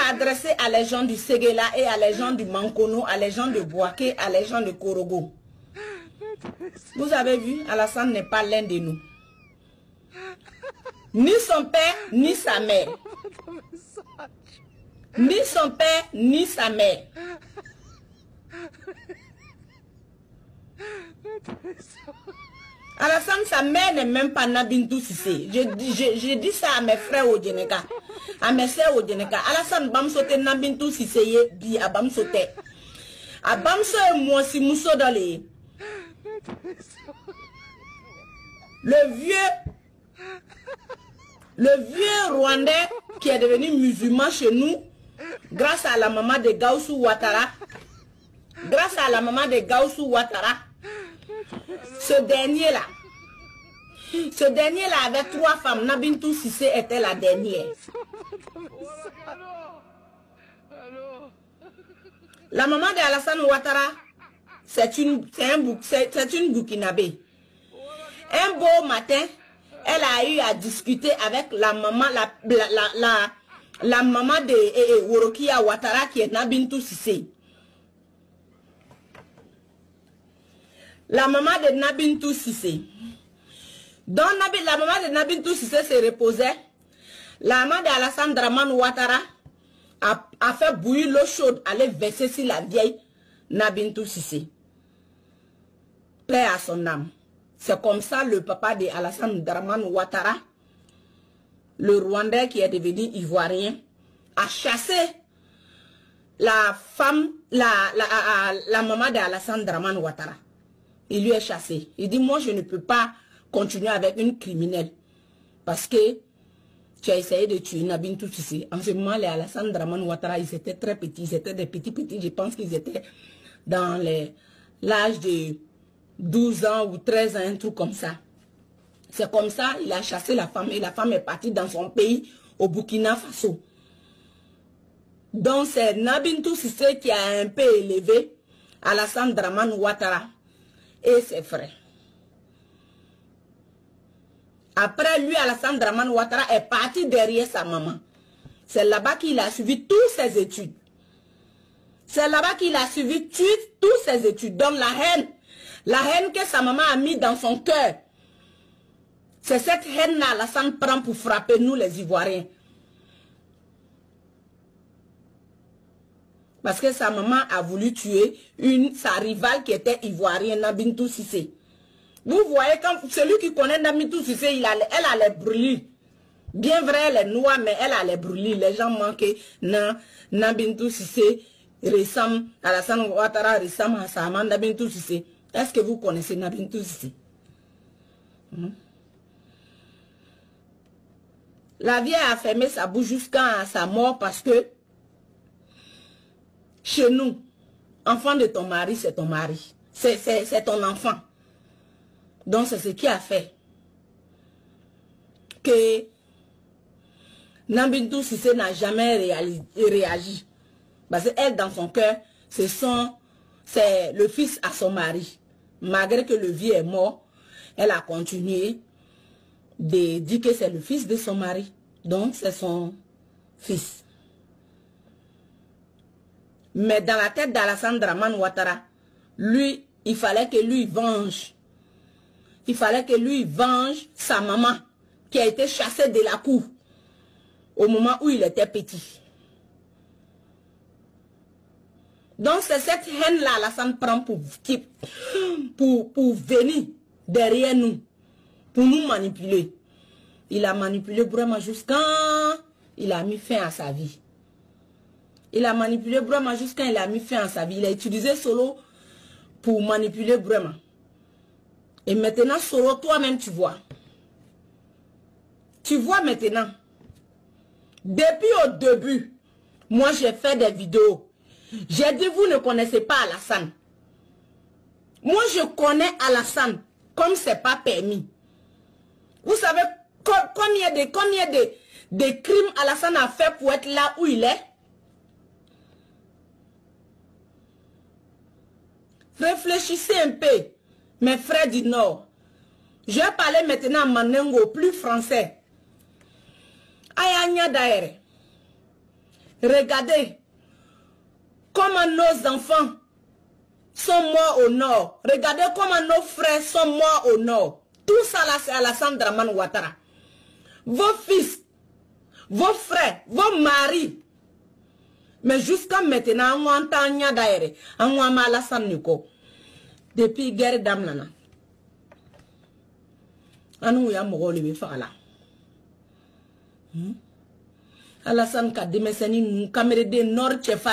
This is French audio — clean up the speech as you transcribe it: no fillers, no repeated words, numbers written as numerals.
adressé à les gens du Séguéla et à les gens du Mankono, à les gens de Boaké, à les gens de Korogo. Vous avez vu, Alassane n'est pas l'un de nous. Ni son père, ni sa mère. Ni son père, ni sa mère. Alassane, sa mère n'est même pas Nabintou Sissé. Je dis ça à mes frères au Djeneka, à mes soeurs au Djeneka. Alassane, Bamsote Nabintou Sissé, bi à Bamsote. À Bamso et moi, si Mousso dans les. Le vieux Rwandais qui est devenu musulman chez nous, grâce à la maman de Gaussou Ouattara. Grâce à la maman de Gaussou Ouattara. Ce dernier-là avait 3 femmes. Nabintou Sissé était la dernière. La maman de Alassane Ouattara, c'est une Burkinabé. Un beau matin, elle a eu à discuter avec la maman, la maman de Worokia Ouattara qui est Nabintou Sissé. La maman de Nabintou Sissé. Donc la maman de Nabintou Sissé se reposait. La maman de Alassane Dramane Ouattara a fait bouillir l'eau chaude, aller verser sur la vieille Nabintou Sissé. Paix à son âme. C'est comme ça le papa de Alassane Dramane Ouattara, le Rwandais qui est devenu ivoirien, a chassé la femme, la maman de Alassane Dramane Ouattara. Il lui est chassé. Il dit, moi je ne peux pas continuer avec une criminelle. Parce que tu as essayé de tuer Nabintou Sissé. En ce moment, les Alassane Dramane Ouattara, ils étaient très petits. Ils étaient des petits. Je pense qu'ils étaient dans l'âge de 12 ans ou 13 ans, un truc comme ça. C'est comme ça, il a chassé la femme. Et la femme est partie dans son pays, au Burkina Faso. Donc c'est Nabintou Sissé qui a un peu élevé Alassane Dramane Ouattara et ses frères. Après lui, Alassane Dramane Ouattara est parti derrière sa maman. C'est là-bas qu'il a suivi toutes ses études. C'est là-bas qu'il a suivi toutes ses études. Donc la haine que sa maman a mis dans son cœur, c'est cette haine-là, Alassane prend pour frapper nous les Ivoiriens. Parce que sa maman a voulu tuer sa rivale qui était ivoirienne, Nabintou Sissé. Vous voyez, quand celui qui connaît Nabintou Sissé, elle a les brûlures. Bien vrai, elle est noire, mais elle a les brûlures. Les gens manquent. Nabintou Sissé ressemble à Alassane Ouattara, ressemble à sa maman Nabintou Sissé. Est-ce que vous connaissez Nabintou Sissé? La vieille a fermé sa bouche jusqu'à sa mort parce que chez nous, enfant de ton mari, c'est ton mari. C'est ton enfant. Donc c'est ce qui a fait que Nabintou Sissé n'a jamais réagi. Parce qu'elle, dans son cœur, c'est le fils à son mari. Malgré que le vieux est mort, elle a continué de dire que c'est le fils de son mari. Donc c'est son fils. Mais dans la tête d'Alassane Dramane Ouattara, lui, il fallait que lui venge. Il fallait que lui venge sa maman qui a été chassée de la cour au moment où il était petit. Donc c'est cette haine-là, Alassane prend pour venir derrière nous, pour nous manipuler. Il a manipulé vraiment jusqu'à il a mis fin à sa vie. Il a manipulé Brahma jusqu'à il a mis fin à sa vie. Il a utilisé Solo pour manipuler Brahma. Et maintenant, Solo, toi-même, tu vois. Tu vois maintenant. Depuis au début, moi, j'ai fait des vidéos. J'ai dit, vous ne connaissez pas Alassane. Moi, je connais Alassane comme c'est pas permis. Vous savez combien de crimes Alassane a fait pour être là où il est? Réfléchissez un peu, mes frères du Nord. Je vais parler maintenant en Manengo, plus français. Ayanya Daere. Regardez comment nos enfants sont morts au nord. Regardez comment nos frères sont morts au nord. Tout ça là, c'est Alassane Dramane Ouattara. Vos fils, vos frères, vos maris. Mais jusqu'à maintenant, on entend Nya Daere, on entend Alassane Niko. Depuis guerre d'Amnana. On a mouru faire là. Alassane Kademeseni, nous caméra de Nord Chefa.